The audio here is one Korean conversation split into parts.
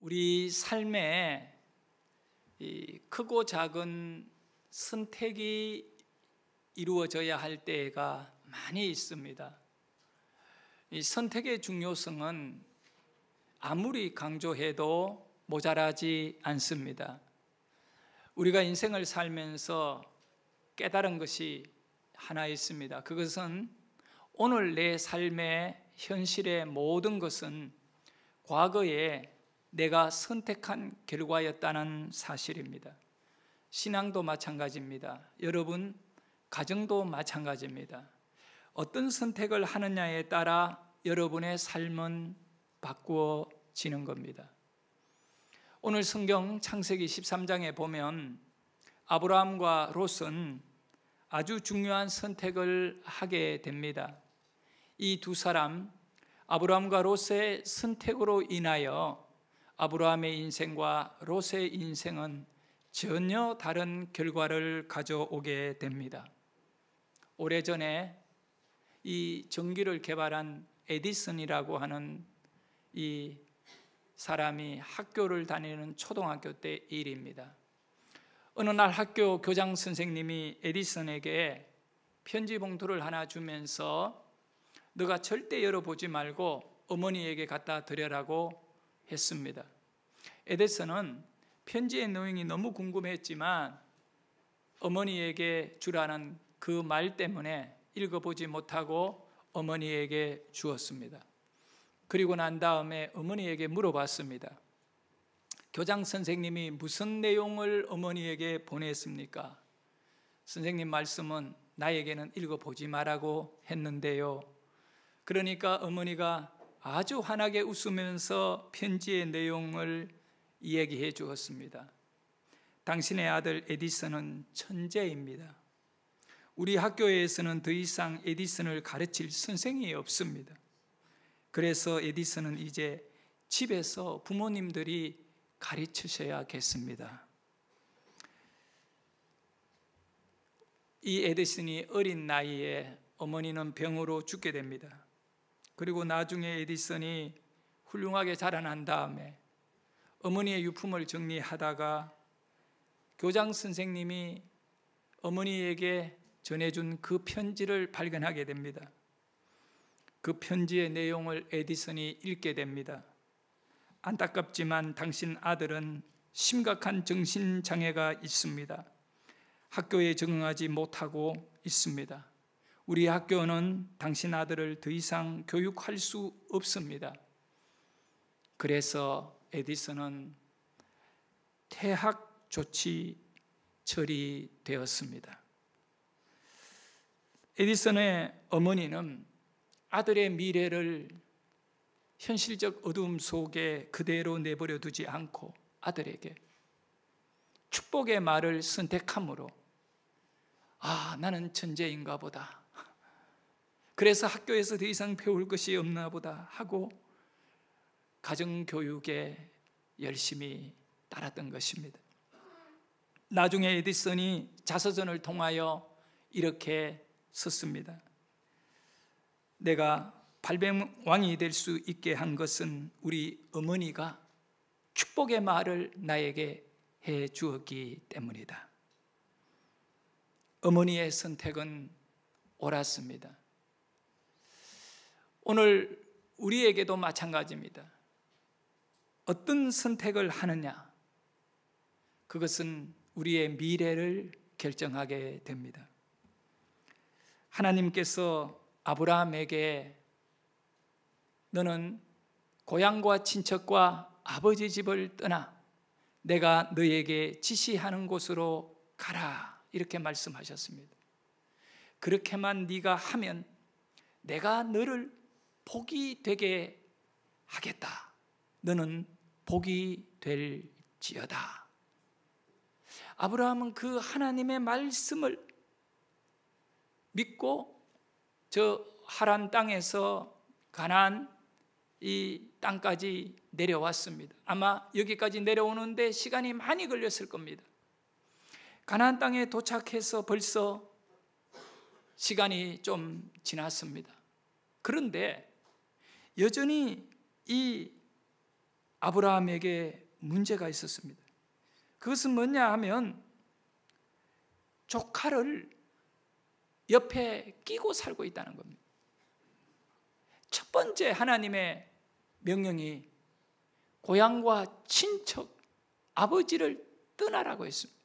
우리 삶에 이 크고 작은 선택이 이루어져야 할 때가 많이 있습니다. 이 선택의 중요성은 아무리 강조해도 모자라지 않습니다. 우리가 인생을 살면서 깨달은 것이 하나 있습니다. 그것은 오늘 내 삶의 현실의 모든 것은 과거에 내가 선택한 결과였다는 사실입니다. 신앙도 마찬가지입니다. 여러분, 가정도 마찬가지입니다. 어떤 선택을 하느냐에 따라 여러분의 삶은 바꾸어지는 겁니다. 오늘 성경 창세기 13장에 보면 아브라함과 롯은 아주 중요한 선택을 하게 됩니다. 이 두 사람, 아브라함과 롯의 선택으로 인하여 아브라함의 인생과 롯의 인생은 전혀 다른 결과를 가져오게 됩니다. 오래전에 이 전기를 개발한 에디슨이라고 하는 이 사람이 학교를 다니는 초등학교 때 일입니다. 어느 날 학교 교장 선생님이 에디슨에게 편지 봉투를 하나 주면서 너가 절대 열어보지 말고 어머니에게 갖다 드려라고 했습니다. 에디슨은 편지의 내용이 너무 궁금했지만 어머니에게 주라는 그 말 때문에 읽어보지 못하고 어머니에게 주었습니다. 그리고 난 다음에 어머니에게 물어봤습니다. 교장 선생님이 무슨 내용을 어머니에게 보냈습니까? 선생님 말씀은 나에게는 읽어보지 말라고 했는데요. 그러니까 어머니가 아주 환하게 웃으면서 편지의 내용을 얘기해 주었습니다. 당신의 아들 에디슨은 천재입니다. 우리 학교에서는 더 이상 에디슨을 가르칠 선생이 없습니다. 그래서 에디슨은 이제 집에서 부모님들이 가르치셔야겠습니다. 이 에디슨이 어린 나이에 어머니는 병으로 죽게 됩니다. 그리고 나중에 에디슨이 훌륭하게 자라난 다음에 어머니의 유품을 정리하다가 교장 선생님이 어머니에게 전해준 그 편지를 발견하게 됩니다. 그 편지의 내용을 에디슨이 읽게 됩니다. 안타깝지만 당신 아들은 심각한 정신장애가 있습니다. 학교에 적응하지 못하고 있습니다. 우리 학교는 당신 아들을 더 이상 교육할 수 없습니다. 그래서 에디슨은 퇴학 조치 처리되었습니다. 에디슨의 어머니는 아들의 미래를 현실적 어두움 속에 그대로 내버려 두지 않고 아들에게 축복의 말을 선택함으로 나는 천재인가 보다. 그래서 학교에서 더 이상 배울 것이 없나 보다 하고 가정교육에 열심히 따랐던 것입니다. 나중에 에디슨이 자서전을 통하여 이렇게 썼습니다. 내가 발명왕이 될 수 있게 한 것은 우리 어머니가 축복의 말을 나에게 해 주었기 때문이다. 어머니의 선택은 옳았습니다. 오늘 우리에게도 마찬가지입니다. 어떤 선택을 하느냐, 그것은 우리의 미래를 결정하게 됩니다. 하나님께서 아브라함에게 너는 고향과 친척과 아버지 집을 떠나 내가 너에게 지시하는 곳으로 가라 이렇게 말씀하셨습니다. 그렇게만 네가 하면 내가 너를 복이 되게 하겠다. 너는 복이 될지어다. 아브라함은 그 하나님의 말씀을 믿고 저 하란 땅에서 가나안 이 땅까지 내려왔습니다. 아마 여기까지 내려오는데 시간이 많이 걸렸을 겁니다. 가나안 땅에 도착해서 벌써 시간이 좀 지났습니다. 그런데 여전히 이 아브라함에게 문제가 있었습니다. 그것은 뭐냐 하면 조카를 옆에 끼고 살고 있다는 겁니다. 첫 번째 하나님의 명령이 고향과 친척, 아버지를 떠나라고 했습니다.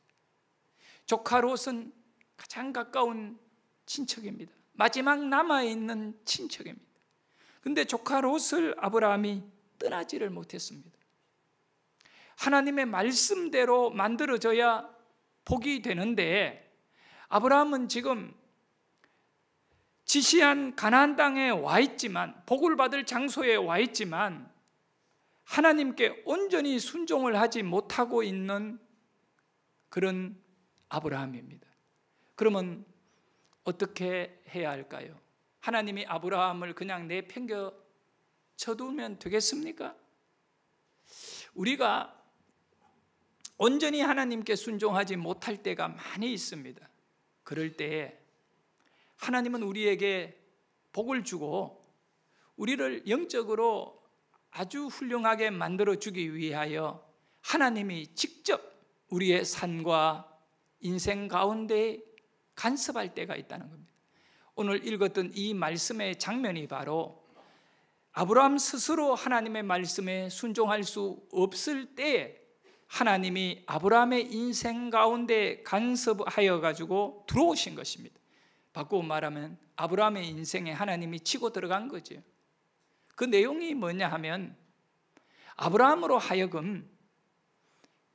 조카 롯은 가장 가까운 친척입니다. 마지막 남아있는 친척입니다. 그런데 조카 롯을 아브라함이 떠나지를 못했습니다. 하나님의 말씀대로 만들어져야 복이 되는데 아브라함은 지금 지시한 가나안 땅에 와 있지만, 복을 받을 장소에 와 있지만 하나님께 온전히 순종을 하지 못하고 있는 그런 아브라함입니다. 그러면 어떻게 해야 할까요? 하나님이 아브라함을 그냥 내팽겨 쳐두면 되겠습니까? 우리가 온전히 하나님께 순종하지 못할 때가 많이 있습니다. 그럴 때에 하나님은 우리에게 복을 주고 우리를 영적으로 아주 훌륭하게 만들어주기 위하여 하나님이 직접 우리의 삶과 인생 가운데 간섭할 때가 있다는 겁니다. 오늘 읽었던 이 말씀의 장면이 바로 아브라함 스스로 하나님의 말씀에 순종할 수 없을 때에 하나님이 아브라함의 인생 가운데 간섭하여 가지고 들어오신 것입니다. 바꾸어 말하면 아브라함의 인생에 하나님이 치고 들어간 거죠. 그 내용이 뭐냐 하면 아브라함으로 하여금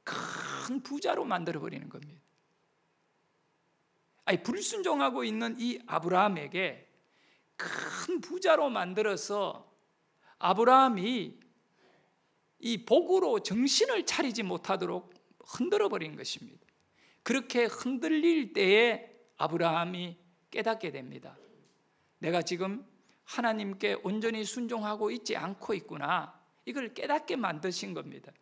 큰 부자로 만들어버리는 겁니다. 아니, 불순종하고 있는 이 아브라함에게 큰 부자로 만들어서 아브라함이 이 복으로 정신을 차리지 못하도록 흔들어버린 것입니다. 그렇게 흔들릴 때에 아브라함이 깨닫게 됩니다. 내가 지금 하나님께 온전히 순종하고 있지 않고 있구나. 이걸 깨닫게 만드신 겁니다.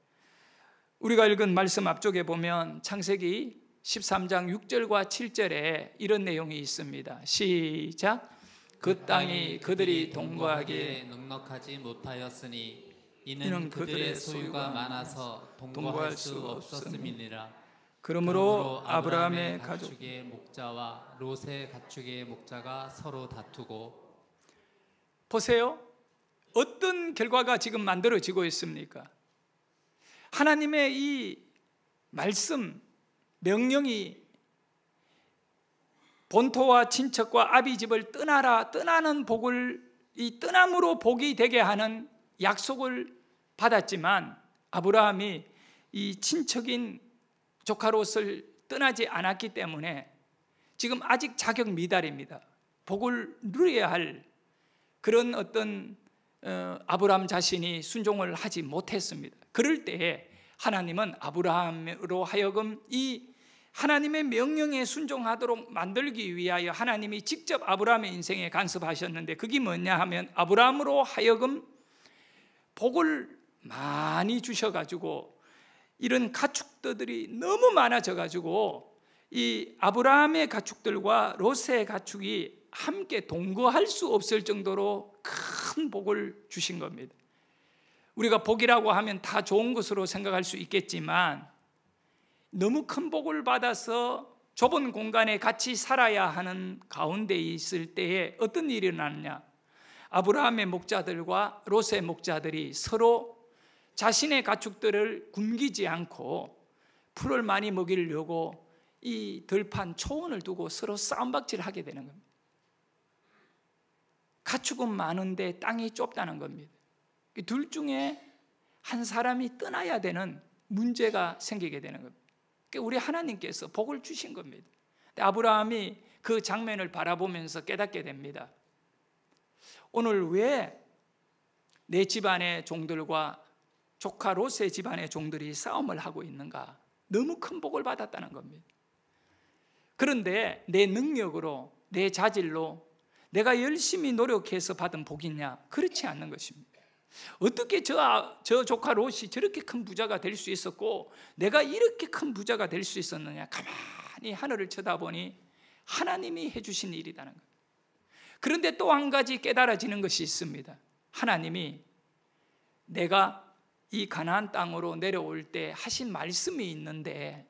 우리가 읽은 말씀 앞쪽에 보면 창세기 13장 6절과 7절에 이런 내용이 있습니다. 시작. 그 땅이 그들이 동거하기에 넉넉하지 못하였으니 이는 그들의 소유가 많아서 동거할 수 없었음이니라. 그러므로 아브라함의 가축의 목자와 롯의 가축의 목자가 서로 다투고. 보세요. 어떤 결과가 지금 만들어지고 있습니까? 하나님의 이 말씀, 명령이 본토와 친척과 아비집을 떠나라, 떠나는 복을, 이 떠남으로 복이 되게 하는 약속을 받았지만 아브라함이 이 친척인 조카 롯을 떠나지 않았기 때문에 지금 아직 자격 미달입니다. 복을 누려야 할 그런 어떤 아브라함 자신이 순종을 하지 못했습니다. 그럴 때에 하나님은 아브라함으로 하여금 이 하나님의 명령에 순종하도록 만들기 위하여 하나님이 직접 아브라함의 인생에 간섭하셨는데, 그게 뭐냐 하면 아브라함으로 하여금 복을 많이 주셔가지고 이런 가축들이 너무 많아져가지고 이 아브라함의 가축들과 롯의 가축이 함께 동거할 수 없을 정도로 큰 복을 주신 겁니다. 우리가 복이라고 하면 다 좋은 것으로 생각할 수 있겠지만 너무 큰 복을 받아서 좁은 공간에 같이 살아야 하는 가운데 있을 때에 어떤 일이 일어나느냐, 아브라함의 목자들과 롯의 목자들이 서로 자신의 가축들을 굶기지 않고 풀을 많이 먹이려고 이 들판 초원을 두고 서로 싸움박질하게 되는 겁니다. 가축은 많은데 땅이 좁다는 겁니다. 둘 중에 한 사람이 떠나야 되는 문제가 생기게 되는 겁니다. 우리 하나님께서 복을 주신 겁니다. 아브라함이 그 장면을 바라보면서 깨닫게 됩니다. 오늘 왜 내 집안의 종들과 조카 롯의 집안의 종들이 싸움을 하고 있는가? 너무 큰 복을 받았다는 겁니다. 그런데 내 능력으로, 내 자질로 내가 열심히 노력해서 받은 복이냐? 그렇지 않는 것입니다. 어떻게 저 조카 롯이 저렇게 큰 부자가 될 수 있었고 내가 이렇게 큰 부자가 될 수 있었느냐? 가만히 하늘을 쳐다보니 하나님이 해주신 일이라는 것. 그런데 또 한 가지 깨달아지는 것이 있습니다. 하나님이 내가 이 가나안 땅으로 내려올 때 하신 말씀이 있는데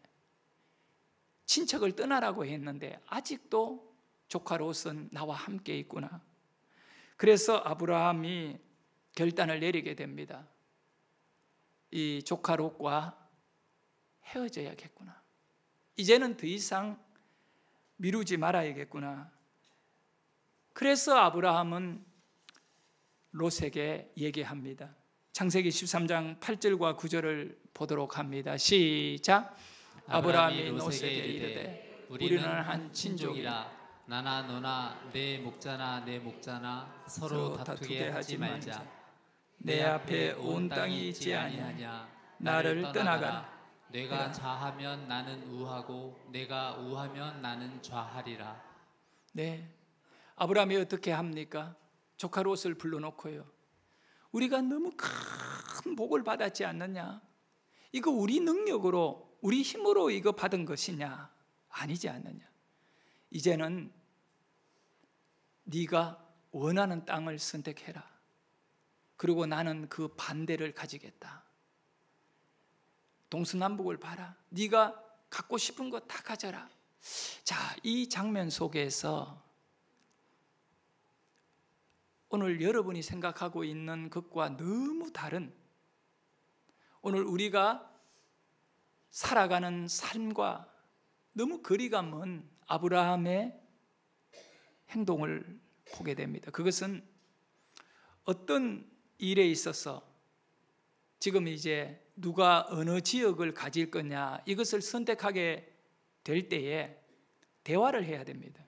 친척을 떠나라고 했는데 아직도 조카 롯은 나와 함께 있구나. 그래서 아브라함이 결단을 내리게 됩니다. 이 조카 롯과 헤어져야겠구나. 이제는 더 이상 미루지 말아야겠구나. 그래서 아브라함은 롯에게 얘기합니다. 창세기 13장 8절과 9절을 보도록 합니다. 시작. 아브라함이 롯에게 이르되 우리는 한 친족이라 나나 너나 내 목자나 내 목자나 서로 다투게 하지 말자. 내 앞에 온 땅이 있지 아니하냐. 나를 떠나가라. 내가 좌하면 나는 우하고 내가 우하면 나는 좌하리라. 네, 아브라함이 어떻게 합니까? 조카 롯을 불러놓고요. 우리가 너무 큰 복을 받았지 않느냐? 이거 우리 능력으로 우리 힘으로 이거 받은 것이냐? 아니지 않느냐? 이제는 네가 원하는 땅을 선택해라. 그리고 나는 그 반대를 가지겠다. 동서남북을 봐라. 네가 갖고 싶은 거 다 가져라. 자, 이 장면 속에서 오늘 여러분이 생각하고 있는 것과 너무 다른, 오늘 우리가 살아가는 삶과 너무 거리가 먼 아브라함의 행동을 보게 됩니다. 그것은 어떤 일에 있어서 지금 이제 누가 어느 지역을 가질 거냐 이것을 선택하게 될 때에 대화를 해야 됩니다.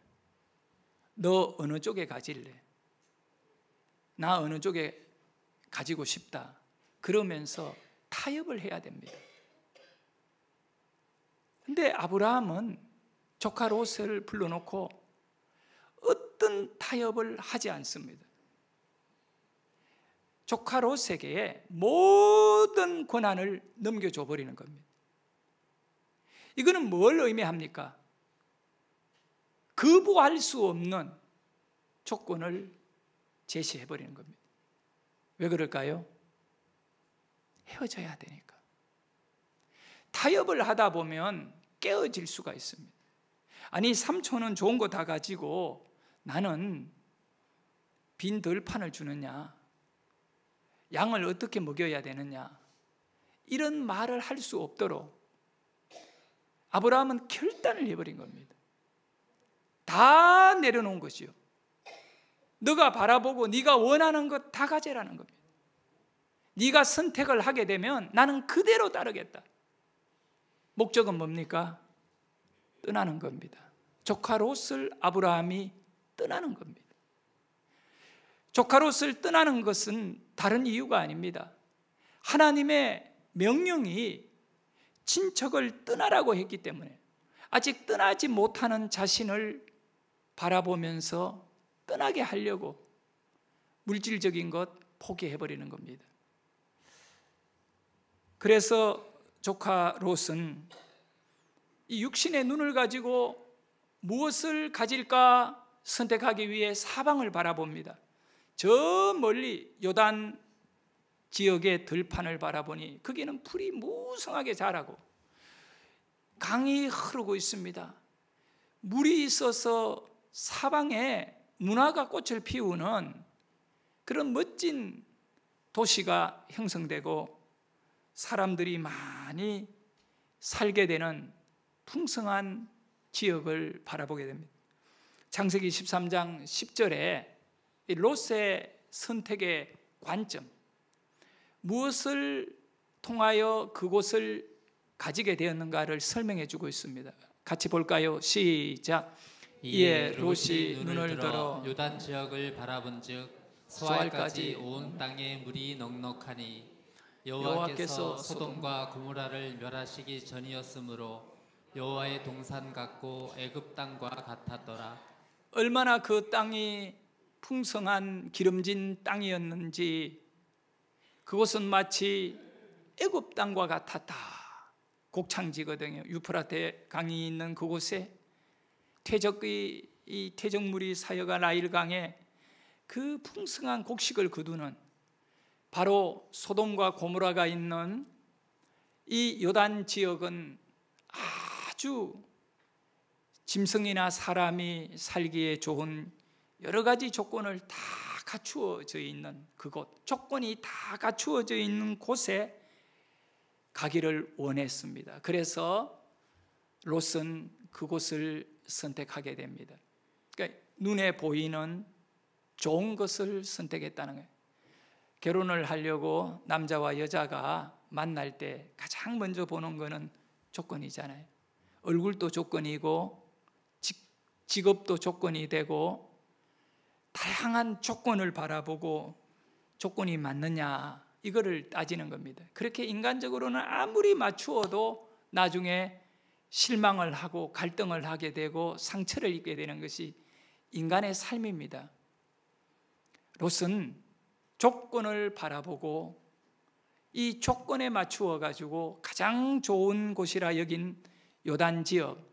너 어느 쪽에 가질래? 나 어느 쪽에 가지고 싶다. 그러면서 타협을 해야 됩니다. 근데 아브라함은 조카 롯을 불러놓고 어떤 타협을 하지 않습니다. 조카 롯에게 모든 권한을 넘겨줘 버리는 겁니다. 이거는 뭘 의미합니까? 거부할 수 없는 조건을 제시해 버리는 겁니다. 왜 그럴까요? 헤어져야 되니까. 타협을 하다 보면 깨어질 수가 있습니다. 아니, 삼촌은 좋은 거 다 가지고 나는 빈 들판을 주느냐, 양을 어떻게 먹여야 되느냐, 이런 말을 할 수 없도록 아브라함은 결단을 해버린 겁니다. 다 내려놓은 것이요. 너가 바라보고 네가 원하는 것 다 가져라는 겁니다. 네가 선택을 하게 되면 나는 그대로 따르겠다. 목적은 뭡니까? 떠나는 겁니다. 조카 롯을 아브라함이 떠나는 겁니다. 조카 롯을 떠나는 것은 다른 이유가 아닙니다. 하나님의 명령이 친척을 떠나라고 했기 때문에 아직 떠나지 못하는 자신을 바라보면서 떠나게 하려고 물질적인 것 포기해버리는 겁니다. 그래서 조카 롯은 이 육신의 눈을 가지고 무엇을 가질까 선택하기 위해 사방을 바라봅니다. 저 멀리 요단 지역의 들판을 바라보니 거기는 풀이 무성하게 자라고 강이 흐르고 있습니다. 물이 있어서 사방에 문화가 꽃을 피우는 그런 멋진 도시가 형성되고 사람들이 많이 살게 되는 풍성한 지역을 바라보게 됩니다. 창세기 13장 10절에 롯의 선택의 관점, 무엇을 통하여 그곳을 가지게 되었는가를 설명해 주고 있습니다. 같이 볼까요? 시작. 이에 롯이 눈을 들어 요단 지역을 바라본즉 소알까지 온 땅에 물이 넉넉하니 여호와께서 소돔과 고모라를 멸하시기 전이었으므로 여호와의 동산 같고 애굽 땅과 같았더라. 얼마나 그 땅이 풍성한 기름진 땅이었는지 그곳은 마치 애굽 땅과 같았다. 곡창지거든요. 유프라테 강이 있는 그곳에 이 퇴적물이 사여가 나일강에 그 풍성한 곡식을 거두는 바로 소돔과 고모라가 있는 이 요단 지역은 아주 짐승이나 사람이 살기에 좋은 여러 가지 조건을 다 갖추어져 있는 그곳, 조건이 다 갖추어져 있는 곳에 가기를 원했습니다. 그래서 롯은 그곳을 선택하게 됩니다. 그러니까 눈에 보이는 좋은 것을 선택했다는 거예요. 결혼을 하려고 남자와 여자가 만날 때 가장 먼저 보는 것은 조건이잖아요. 얼굴도 조건이고 직업도 조건이 되고 다양한 조건을 바라보고 조건이 맞느냐 이거를 따지는 겁니다. 그렇게 인간적으로는 아무리 맞추어도 나중에 실망을 하고 갈등을 하게 되고 상처를 입게 되는 것이 인간의 삶입니다. 롯은 조건을 바라보고 이 조건에 맞추어 가지고 가장 좋은 곳이라 여긴 요단 지역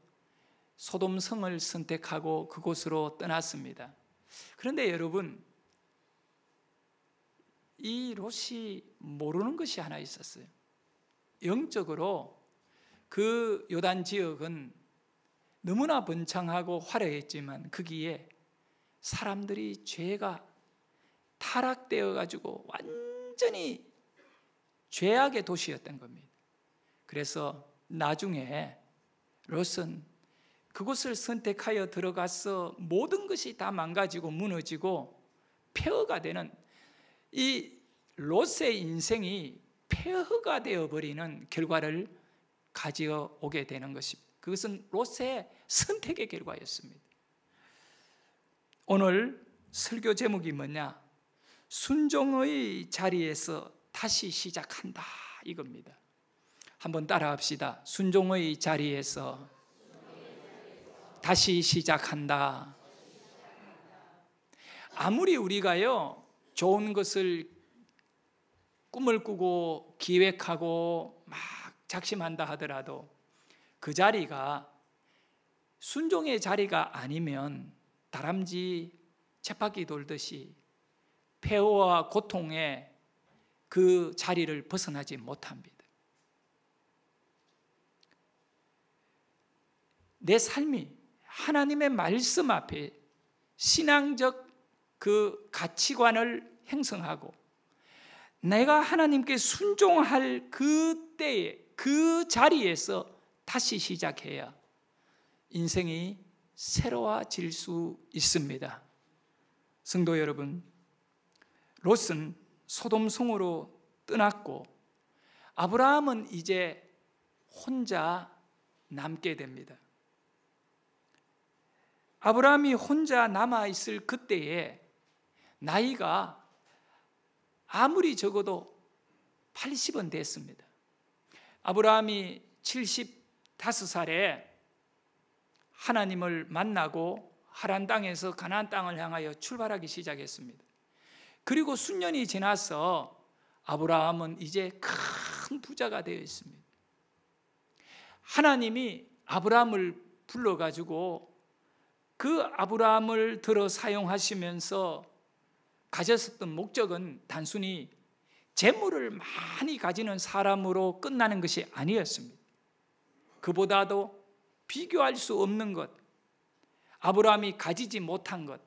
소돔성을 선택하고 그곳으로 떠났습니다. 그런데 여러분, 이 롯이 모르는 것이 하나 있었어요. 영적으로 그 요단 지역은 너무나 번창하고 화려했지만 거기에 사람들이 죄가 타락되어 가지고 완전히 죄악의 도시였던 겁니다. 그래서 나중에 롯은 그곳을 선택하여 들어가서 모든 것이 다 망가지고 무너지고 폐허가 되는 이 롯의 인생이 폐허가 되어버리는 결과를 가져오게 되는 것입니다. 그것은 롯의 선택의 결과였습니다. 오늘 설교 제목이 뭐냐? 순종의 자리에서 다시 시작한다 이겁니다. 한번 따라합시다. 순종의 자리에서 다시 시작한다. 아무리 우리가요 좋은 것을 꿈을 꾸고 기획하고 막 작심한다 하더라도 그 자리가 순종의 자리가 아니면 다람쥐 쳇바퀴 돌듯이 폐허와 고통의 그 자리를 벗어나지 못합니다. 내 삶이 하나님의 말씀 앞에 신앙적 그 가치관을 형성하고 내가 하나님께 순종할 그때에 그 자리에서 다시 시작해야 인생이 새로워질 수 있습니다. 성도 여러분, 롯은 소돔성으로 떠났고 아브라함은 이제 혼자 남게 됩니다. 아브라함이 혼자 남아있을 그때에 나이가 아무리 적어도 80은 됐습니다. 아브라함이 75살에 하나님을 만나고 하란 땅에서 가나안 땅을 향하여 출발하기 시작했습니다. 그리고 수년이 지나서 아브라함은 이제 큰 부자가 되어 있습니다. 하나님이 아브라함을 불러가지고 그 아브라함을 들어 사용하시면서 가졌었던 목적은 단순히 재물을 많이 가지는 사람으로 끝나는 것이 아니었습니다. 그보다도 비교할 수 없는 것, 아브라함이 가지지 못한 것,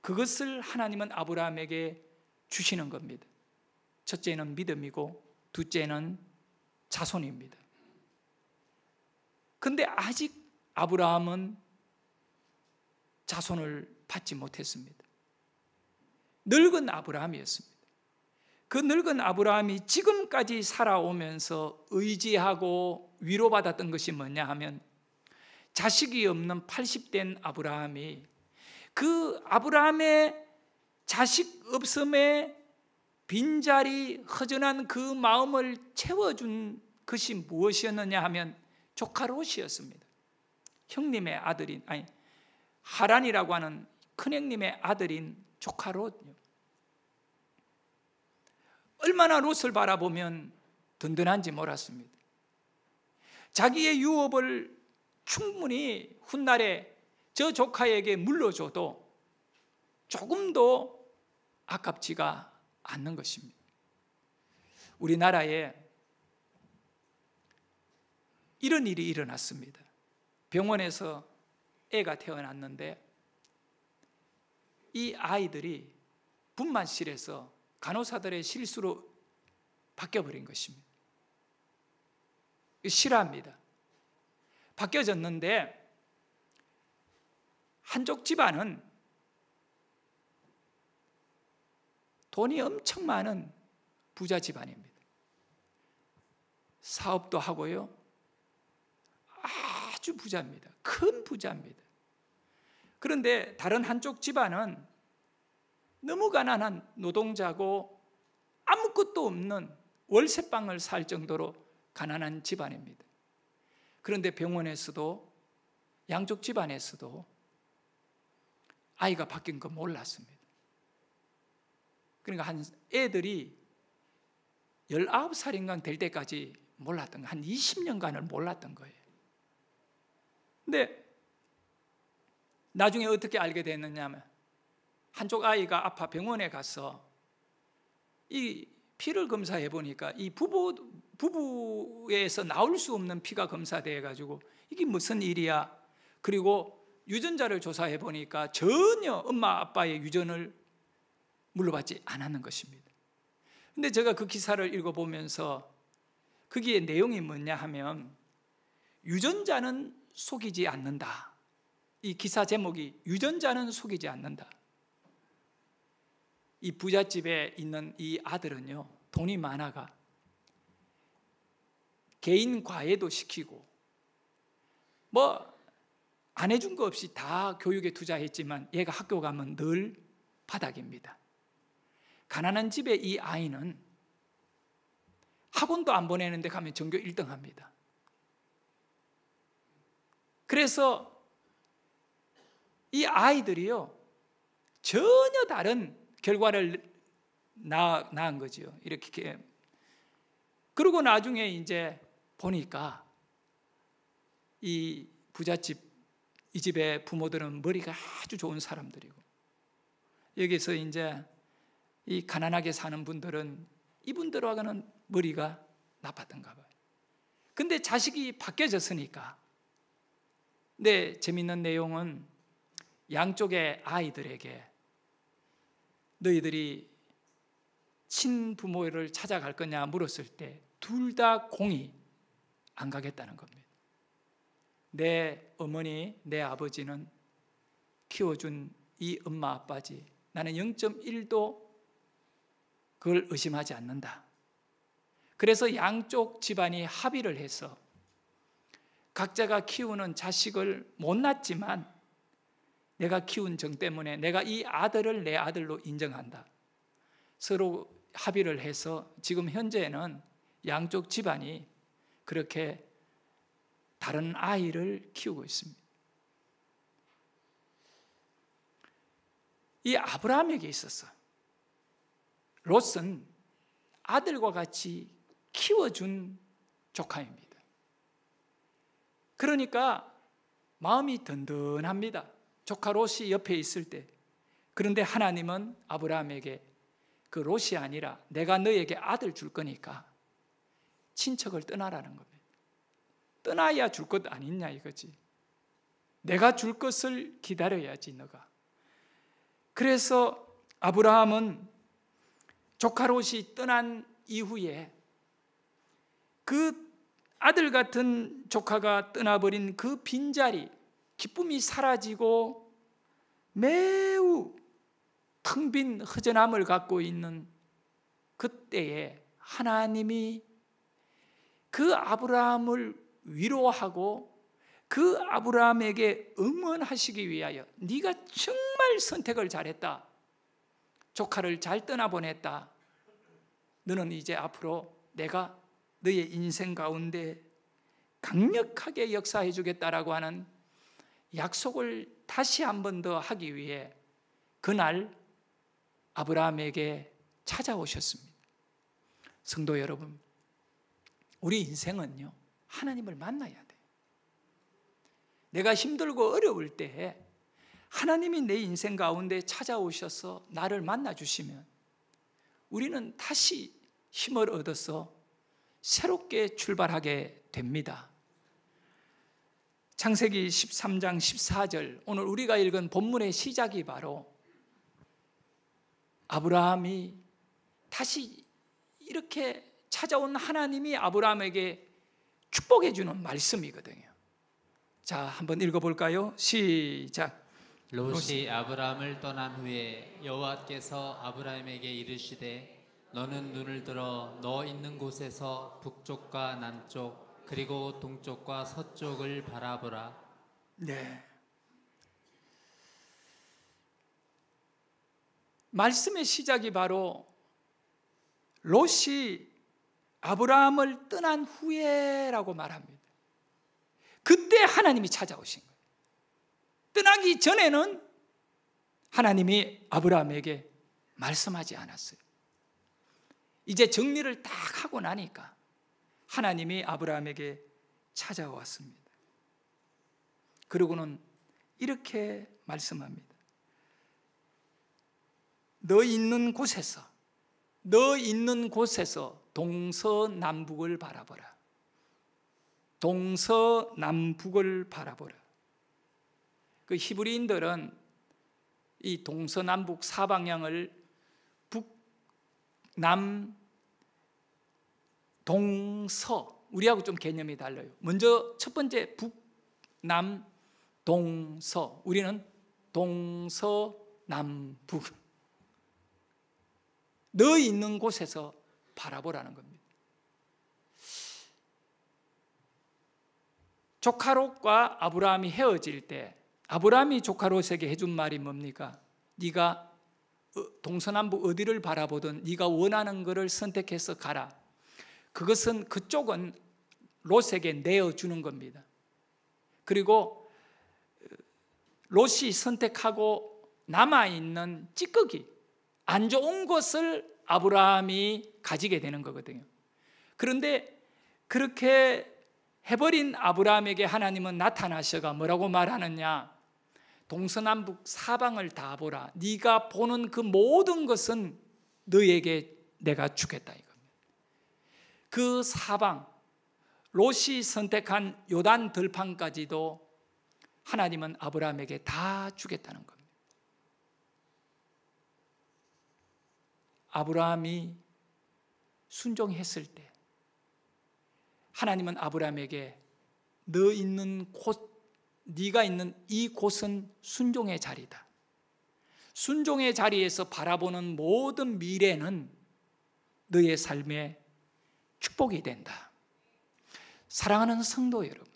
그것을 하나님은 아브라함에게 주시는 겁니다. 첫째는 믿음이고 둘째는 자손입니다. 그런데 아직 아브라함은 자손을 받지 못했습니다. 늙은 아브라함이었습니다. 그 늙은 아브라함이 지금까지 살아오면서 의지하고 위로받았던 것이 뭐냐 하면 자식이 없는 80된 아브라함이 그 아브라함의 자식 없음에 빈자리 허전한 그 마음을 채워준 것이 무엇이었느냐 하면 조카 롯이었습니다. 형님의 아들인 하란이라고 하는 큰형님의 아들인 조카 롯. 얼마나 롯을 바라보면 든든한지 몰랐습니다. 자기의 유업을 충분히 훗날에 저 조카에게 물려줘도 조금도 아깝지가 않는 것입니다. 우리나라에 이런 일이 일어났습니다. 병원에서 애가 태어났는데 이 아이들이 분만실에서 간호사들의 실수로 바뀌어버린 것입니다. 싫어합니다. 바뀌어졌는데 한쪽 집안은 돈이 엄청 많은 부자 집안입니다. 사업도 하고요. 아주 부자입니다. 큰 부자입니다. 그런데 다른 한쪽 집안은 너무 가난한 노동자고 아무것도 없는 월세방을 살 정도로 가난한 집안입니다. 그런데 병원에서도 양쪽 집안에서도 아이가 바뀐 거 몰랐습니다. 그러니까 한 애들이 19살인가 될 때까지 몰랐던 거예요. 한 20년간을 몰랐던 거예요. 근데 나중에 어떻게 알게 됐느냐 하면 한쪽 아이가 아파 병원에 가서 이 피를 검사해 보니까 이 부부에서 나올 수 없는 피가 검사돼 가지고 이게 무슨 일이야? 그리고 유전자를 조사해 보니까 전혀 엄마 아빠의 유전을 물러받지 않았는 것입니다. 근데 제가 그 기사를 읽어보면서 거기에 내용이 뭐냐 하면 유전자는 속이지 않는다. 이 기사 제목이 유전자는 속이지 않는다. 이 부잣집에 있는 이 아들은요, 돈이 많아가 개인 과외도 시키고 뭐 안 해준 거 없이 다 교육에 투자했지만 얘가 학교 가면 늘 바닥입니다. 가난한 집의 이 아이는 학원도 안 보내는데 가면 전교 1등 합니다. 그래서 이 아이들이요, 전혀 다른 결과를 낳은 거죠. 이렇게. 그리고 나중에 이제 보니까 이 부잣집, 이 집의 부모들은 머리가 아주 좋은 사람들이고, 여기서 이제 이 가난하게 사는 분들은 이분들하고는 머리가 나빴던가 봐요. 근데 자식이 바뀌어졌으니까. 근데 재밌는 내용은 양쪽의 아이들에게 너희들이 친부모를 찾아갈 거냐 물었을 때 둘 다 공이 안 가겠다는 겁니다. 내 어머니, 내 아버지는 키워준 이 엄마 아빠지 나는 0.1도 그걸 의심하지 않는다. 그래서 양쪽 집안이 합의를 해서 각자가 키우는 자식을 못 낳지만 내가 키운 정 때문에 내가 이 아들을 내 아들로 인정한다. 서로 합의를 해서 지금 현재는 양쪽 집안이 그렇게 다른 아이를 키우고 있습니다. 이 아브라함에게 있어서 롯은 아들과 같이 키워준 조카입니다. 그러니까 마음이 든든합니다. 조카 롯이 옆에 있을 때. 그런데 하나님은 아브라함에게 그 롯이 아니라 내가 너에게 아들 줄 거니까 친척을 떠나라는 겁니다. 떠나야 줄 것 아니냐 이거지. 내가 줄 것을 기다려야지 너가. 그래서 아브라함은 조카 롯이 떠난 이후에 그 아들 같은 조카가 떠나버린 그 빈자리, 기쁨이 사라지고 매우 텅 빈 허전함을 갖고 있는 그때에 하나님이 그 아브라함을 위로하고 그 아브라함에게 응원하시기 위하여 네가 정말 선택을 잘했다. 조카를 잘 떠나보냈다. 너는 이제 앞으로 내가 너의 인생 가운데 강력하게 역사해 주겠다라고 하는 약속을 다시 한 번 더 하기 위해 그날 아브라함에게 찾아오셨습니다. 성도 여러분, 우리 인생은요, 하나님을 만나야 돼요. 내가 힘들고 어려울 때에 하나님이 내 인생 가운데 찾아오셔서 나를 만나주시면 우리는 다시 힘을 얻어서 새롭게 출발하게 됩니다. 창세기 13장 14절, 오늘 우리가 읽은 본문의 시작이 바로 아브라함이 다시 이렇게 찾아온 하나님이 아브라함에게 축복해 주는 말씀이거든요. 자, 한번 읽어볼까요? 시작. 롯이 아브라함을 떠난 후에 여호와께서 아브라함에게 이르시되 너는 눈을 들어 너 있는 곳에서 북쪽과 남쪽 그리고 동쪽과 서쪽을 바라보라. 네. 말씀의 시작이 바로 롯이 아브라함을 떠난 후에라고 말합니다. 그때 하나님이 찾아오신 거예요. 떠나기 전에는 하나님이 아브라함에게 말씀하지 않았어요. 이제 정리를 딱 하고 나니까 하나님이 아브라함에게 찾아왔습니다. 그리고는 이렇게 말씀합니다. 너 있는 곳에서 동서남북을 바라보라. 동서남북을 바라보라. 그 히브리인들은 이 동서남북 사방향을 북남 동서, 우리하고 좀 개념이 달라요. 먼저 첫 번째 북남 동서, 우리는 동서남북. 너 있는 곳에서 바라보라는 겁니다. 조카 롯과 아브라함이 헤어질 때 아브라함이 조카 롯에게 해준 말이 뭡니까? 네가 동서남북 어디를 바라보든 네가 원하는 것을 선택해서 가라. 그쪽은 롯에게 내어주는 겁니다. 그리고 롯이 선택하고 남아있는 찌꺼기, 안 좋은 것을 아브라함이 가지게 되는 거거든요. 그런데 그렇게 해버린 아브라함에게 하나님은 나타나셔가 뭐라고 말하느냐? 동서남북 사방을 다 보라. 네가 보는 그 모든 것은 너에게 내가 주겠다 이겁니다. 그 사방, 롯이 선택한 요단 들판까지도 하나님은 아브라함에게 다 주겠다는 겁니다. 아브라함이 순종했을 때 하나님은 아브라함에게 너 있는 곳, 네가 있는 이 곳은 순종의 자리다. 순종의 자리에서 바라보는 모든 미래는 너의 삶의 축복이 된다. 사랑하는 성도 여러분,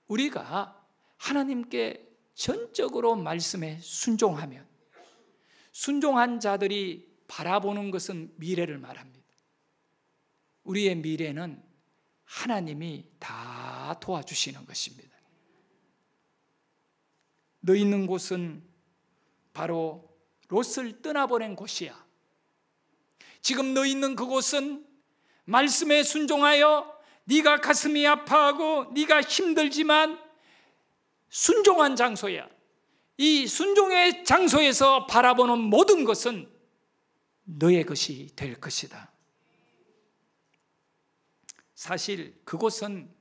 우리가 하나님께 전적으로 말씀에 순종하면 순종한 자들이 바라보는 것은 미래를 말합니다. 우리의 미래는 하나님이 다 도와주시는 것입니다. 너 있는 곳은 바로 롯을 떠나보낸 곳이야. 지금 너 있는 그곳은 말씀에 순종하여 네가 가슴이 아파하고 네가 힘들지만 순종한 장소야. 이 순종의 장소에서 바라보는 모든 것은 너의 것이 될 것이다. 사실 그곳은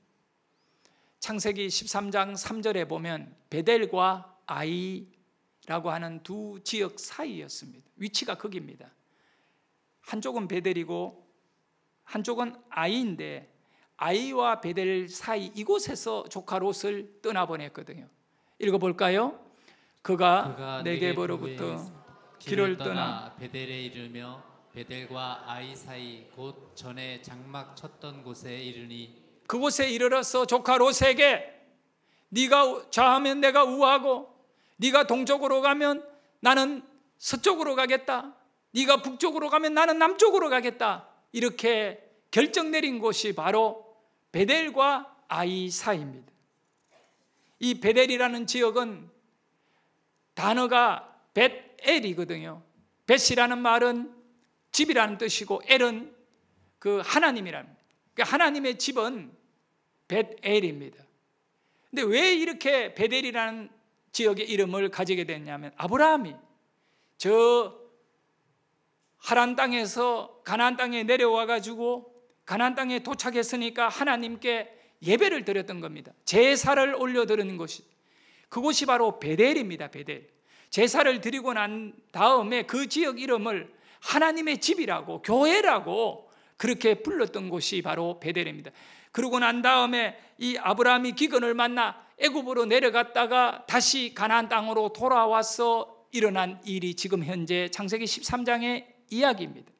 창세기 13장 3절에 보면 베델과 아이라고 하는 두 지역 사이였습니다. 위치가 거기입니다. 한쪽은 베델이고 한쪽은 아이인데 아이와 베델 사이 이곳에서 조카 롯을 떠나보냈거든요. 읽어볼까요? 그가 네게보로부터 길을 떠나 베델에 이르며 베델과 아이 사이 곧 전에 장막 쳤던 곳에 이르니 그곳에 이르러서 조카 롯에게 네가 좌하면 내가 우하고 네가 동쪽으로 가면 나는 서쪽으로 가겠다. 네가 북쪽으로 가면 나는 남쪽으로 가겠다. 이렇게 결정 내린 곳이 바로 베델과 아이 사이입니다. 이 베델이라는 지역은 단어가 벳엘이거든요. 벳이라는 말은 집이라는 뜻이고 엘은 그 하나님이라는, 그러니까 하나님의 집은 벳엘입니다. 근데 왜 이렇게 베델이라는 지역의 이름을 가지게 됐냐면 아브라함이 저 하란 땅에서 가나안 땅에 내려와 가지고 가나안 땅에 도착했으니까 하나님께 예배를 드렸던 겁니다. 제사를 올려드리는 곳이, 그곳이 바로 베델입니다. 베델. 제사를 드리고 난 다음에 그 지역 이름을 하나님의 집이라고, 교회라고 그렇게 불렀던 곳이 바로 베델입니다. 그러고 난 다음에 이 아브라함이 기근을 만나 애굽으로 내려갔다가 다시 가나안 땅으로 돌아와서 일어난 일이 지금 현재 창세기 13장의 이야기입니다.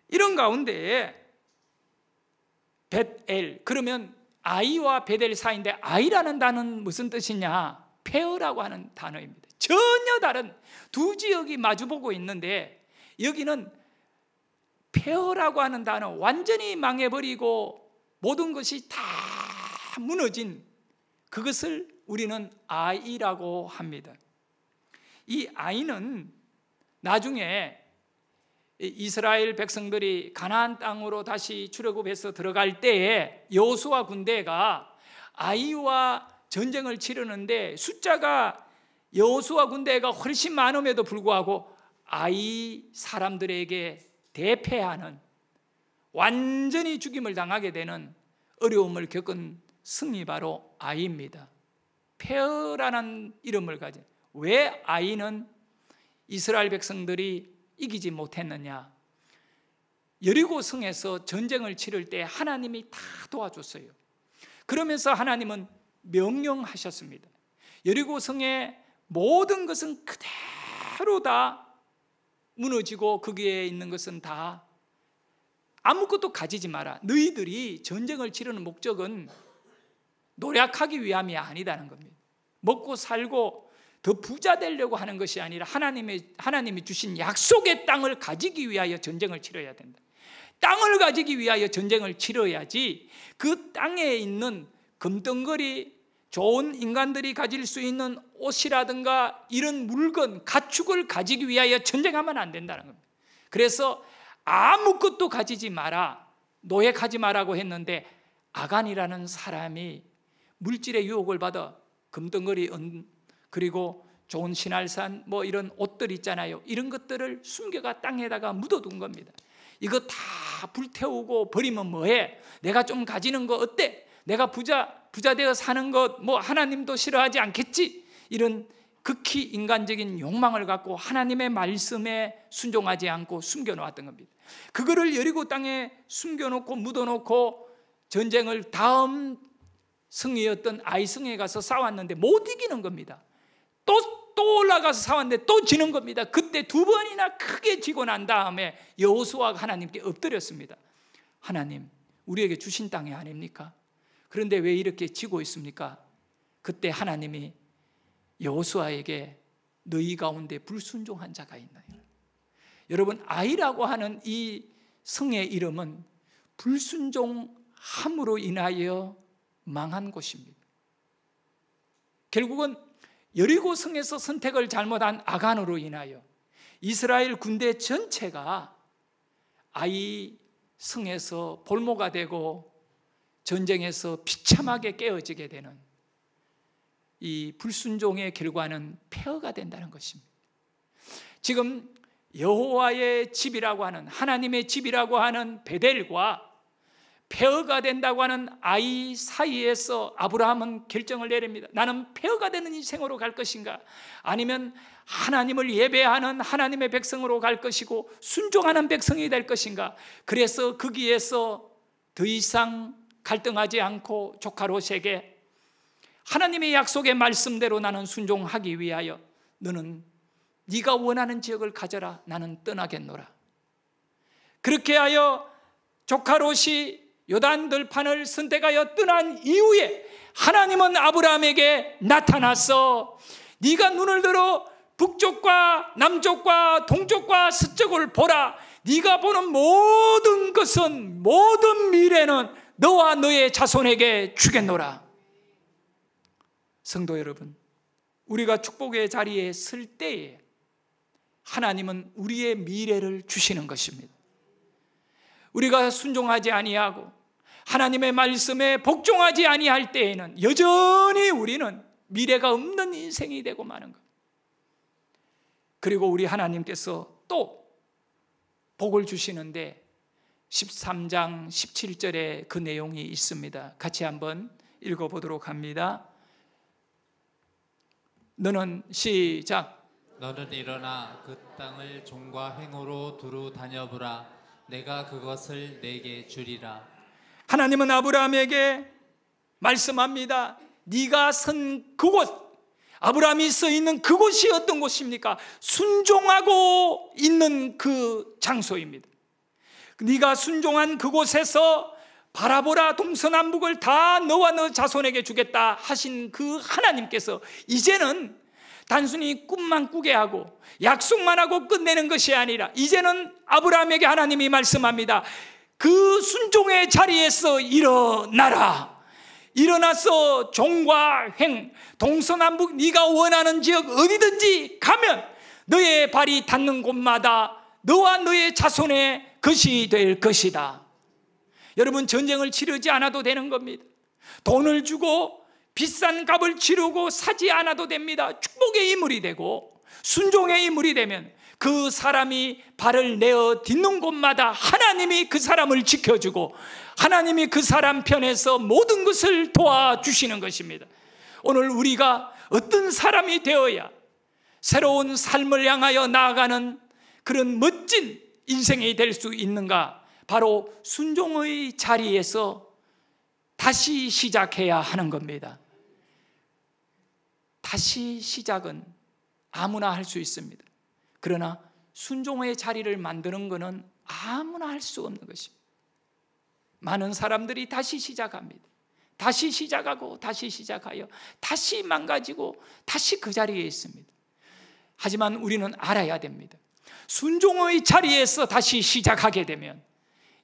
이런 가운데 벳엘, 그러면 아이와 베델 사이인데 아이라는 단어는 무슨 뜻이냐? 페어라고 하는 단어입니다. 전혀 다른 두 지역이 마주보고 있는데 여기는 페어라고 하는 단어, 완전히 망해버리고 모든 것이 다 무너진 그것을 우리는 아이라고 합니다. 이 아이는 나중에 이스라엘 백성들이 가나안 땅으로 다시 출애굽해서 들어갈 때에 여호수아 군대가 아이와 전쟁을 치르는데 숫자가 여호수아 군대가 훨씬 많음에도 불구하고 아이 사람들에게 대패하는, 완전히 죽임을 당하게 되는 어려움을 겪은 승이 바로 아이입니다. 페어라는 이름을 가진, 왜 아이는 이스라엘 백성들이 이기지 못했느냐? 여리고 성에서 전쟁을 치를 때 하나님이 다 도와줬어요. 그러면서 하나님은 명령하셨습니다. 여리고 성의 모든 것은 그대로 다 무너지고 거기에 있는 것은 다 아무것도 가지지 마라. 너희들이 전쟁을 치르는 목적은 노력하기 위함이 아니다는 겁니다. 먹고 살고 더 부자 되려고 하는 것이 아니라 하나님이 주신 약속의 땅을 가지기 위하여 전쟁을 치러야 된다. 땅을 가지기 위하여 전쟁을 치러야지 그 땅에 있는 금덩거리, 좋은 인간들이 가질 수 있는 옷이라든가 이런 물건, 가축을 가지기 위하여 전쟁하면 안 된다는 겁니다. 그래서 아무것도 가지지 마라, 노획하지 마라고 했는데 아간이라는 사람이 물질의 유혹을 받아 금덩거리, 그리고 좋은 신할산 뭐 이런 옷들 있잖아요. 이런 것들을 숨겨가 땅에다가 묻어둔 겁니다. 이거 다 불태우고 버리면 뭐해? 내가 좀 가지는 거 어때? 내가 부자 되어 사는 것 뭐 하나님도 싫어하지 않겠지? 이런 극히 인간적인 욕망을 갖고 하나님의 말씀에 순종하지 않고 숨겨놓았던 겁니다. 그거를 여리고 땅에 숨겨놓고 묻어놓고 전쟁을 다음 성이었던 아이성에 가서 싸웠는데 못 이기는 겁니다. 또 올라가서 싸웠는데 또 지는 겁니다. 그때 두 번이나 크게 지고 난 다음에 여호수아가 하나님께 엎드렸습니다. 하나님, 우리에게 주신 땅이 아닙니까? 그런데 왜 이렇게 지고 있습니까? 그때 하나님이 여호수아에게 너희 가운데 불순종한 자가 있나요? 여러분, 아이라고 하는 이 성의 이름은 불순종함으로 인하여 망한 곳입니다. 결국은 여리고 성에서 선택을 잘못한 아간으로 인하여 이스라엘 군대 전체가 아이 성에서 볼모가 되고 전쟁에서 비참하게 깨어지게 되는 이 불순종의 결과는 폐허가 된다는 것입니다. 지금 여호와의 집이라고 하는, 하나님의 집이라고 하는 베델과 폐허가 된다고 하는 아이 사이에서 아브라함은 결정을 내립니다. 나는 폐허가 되는 인생으로 갈 것인가, 아니면 하나님을 예배하는 하나님의 백성으로 갈 것이고 순종하는 백성이 될 것인가. 그래서 거기에서 더 이상 갈등하지 않고 조카 롯에게 하나님의 약속의 말씀대로 나는 순종하기 위하여 너는 네가 원하는 지역을 가져라, 나는 떠나겠노라. 그렇게 하여 조카 롯이 요단 들판을 선택하여 떠난 이후에 하나님은 아브라함에게 나타나서 네가 눈을 들어 북쪽과 남쪽과 동쪽과 서쪽을 보라. 네가 보는 모든 것은, 모든 미래는 너와 너의 자손에게 주겠노라. 성도 여러분, 우리가 축복의 자리에 설 때에 하나님은 우리의 미래를 주시는 것입니다. 우리가 순종하지 아니하고 하나님의 말씀에 복종하지 아니할 때에는 여전히 우리는 미래가 없는 인생이 되고 마는 것. 그리고 우리 하나님께서 또 복을 주시는데 13장 17절에 그 내용이 있습니다. 같이 한번 읽어보도록 합니다. 너는 시작. 너는 일어나 그 땅을 종과 횡으로 두루 다녀보라. 내가 그것을 내게 주리라. 하나님은 아브라함에게 말씀합니다. 네가 선 그곳, 아브라함이 서 있는 그곳이 어떤 곳입니까? 순종하고 있는 그 장소입니다. 네가 순종한 그곳에서 바라보라, 동서남북을 다 너와 너 자손에게 주겠다 하신 그 하나님께서 이제는 단순히 꿈만 꾸게 하고 약속만 하고 끝내는 것이 아니라 이제는 아브라함에게 하나님이 말씀합니다. 그 순종의 자리에서 일어나라. 일어나서 종과 횡, 동서남북 네가 원하는 지역 어디든지 가면 너의 발이 닿는 곳마다 너와 너의 자손의 것이 될 것이다. 여러분, 전쟁을 치르지 않아도 되는 겁니다. 돈을 주고 비싼 값을 치르고 사지 않아도 됩니다. 축복의 인물이 되고 순종의 인물이 되면 그 사람이 발을 내어 딛는 곳마다 하나님이 그 사람을 지켜주고 하나님이 그 사람 편에서 모든 것을 도와주시는 것입니다. 오늘 우리가 어떤 사람이 되어야 새로운 삶을 향하여 나아가는 그런 멋진 인생이 될 수 있는가? 바로 순종의 자리에서 다시 시작해야 하는 겁니다. 다시 시작은 아무나 할 수 있습니다. 그러나 순종의 자리를 만드는 것은 아무나 할 수 없는 것입니다. 많은 사람들이 다시 시작합니다. 다시 시작하고 다시 시작하여 다시 망가지고 다시 그 자리에 있습니다. 하지만 우리는 알아야 됩니다. 순종의 자리에서 다시 시작하게 되면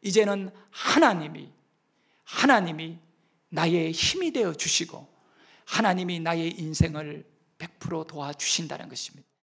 이제는 하나님이 나의 힘이 되어 주시고 하나님이 나의 인생을 100% 도와주신다는 것입니다.